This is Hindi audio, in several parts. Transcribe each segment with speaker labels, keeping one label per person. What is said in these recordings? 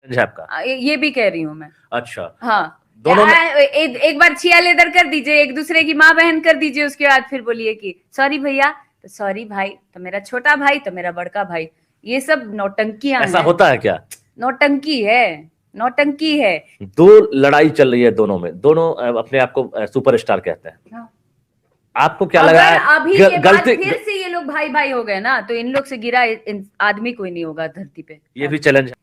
Speaker 1: आपका
Speaker 2: ये भी कह रही हूँ मैं।
Speaker 1: अच्छा
Speaker 2: हाँ,
Speaker 1: दोनों में
Speaker 2: एक बार छिया लेदर कर दीजिए, एक दूसरे की माँ बहन कर दीजिए, उसके बाद फिर बोलिए कि सॉरी भैया, तो सॉरी भाई, तो मेरा छोटा भाई, तो मेरा बड़का भाई। ये सब नौटंकियां
Speaker 1: ऐसा
Speaker 2: हैं।
Speaker 1: होता है क्या?
Speaker 2: नौटंकी है, नौटंकी है।
Speaker 1: दो लड़ाई चल रही है दोनों में, दोनों अपने आप को सुपरस्टार कहते हैं।
Speaker 2: हाँ।
Speaker 1: आपको क्या लगा है
Speaker 2: अभी के बाद
Speaker 1: गलती?
Speaker 2: फिर से ये लोग भाई भाई हो गए ना, तो इन लोग से गिरा आदमी कोई नहीं होगा धरती पे।
Speaker 1: ये भी चैलेंज है।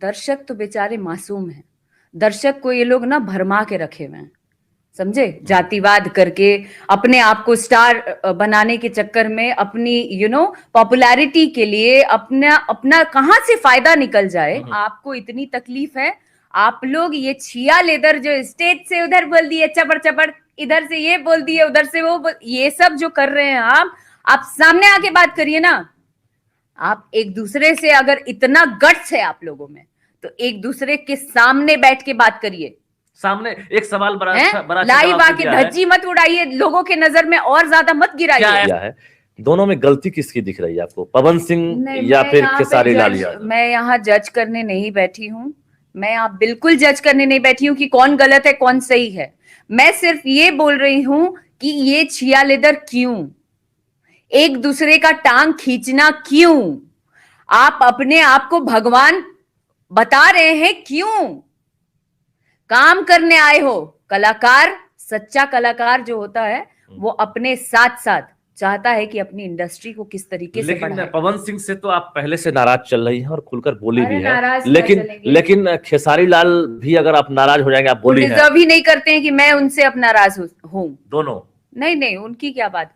Speaker 2: दर्शक तो बेचारे मासूम हैं। दर्शक को ये लोग ना भरमा के रखे हुए हैं, समझे, जातिवाद करके अपने आप को स्टार बनाने के चक्कर में, अपनी पॉपुलैरिटी के लिए अपना अपना कहां से फायदा निकल जाए। आपको इतनी तकलीफ है, आप लोग ये छिया लेदर जो स्टेज से उधर बोल दिए चपड़ चपड़, इधर से ये बोल दिए, उधर से वो ये सब जो कर रहे हैं आप सामने आके बात करिए ना। आप एक दूसरे से, अगर इतना गट्स है आप लोगों में, तो एक दूसरे के सामने बैठ के बात करिए।
Speaker 1: सामने एक सवाल बड़ा
Speaker 2: लाइव आके धज्जी मत उड़ाइए, लोगों के नजर में और ज्यादा मत गिराइए।
Speaker 1: है दोनों में गलती किसकी दिख रही है आपको, पवन सिंह या फिर खेसारी लाल यादव?
Speaker 2: मैं यहाँ जज करने नहीं बैठी हूँ, मैं यहाँ बिल्कुल जज करने नहीं बैठी हूँ कि कौन गलत है कौन सही है। मैं सिर्फ ये बोल रही हूँ कि ये छिया लेदर क्यों, एक दूसरे का टांग खींचना क्यों, आप अपने आप को भगवान बता रहे हैं क्यों? काम करने आए हो, कलाकार, सच्चा कलाकार जो होता है वो अपने साथ साथ चाहता है कि अपनी इंडस्ट्री को किस तरीके से बढ़ाए।
Speaker 1: लेकिन पवन सिंह से तो आप पहले से नाराज चल रही हैं और खुलकर बोली भी है, लेकिन खेसारी लाल भी अगर आप नाराज हो जाएंगे, आप बोली है,
Speaker 2: डिजर्व ही नहीं करते हैं कि मैं उनसे अब नाराज हूं।
Speaker 1: दोनों
Speaker 2: नहीं, उनकी क्या बात कर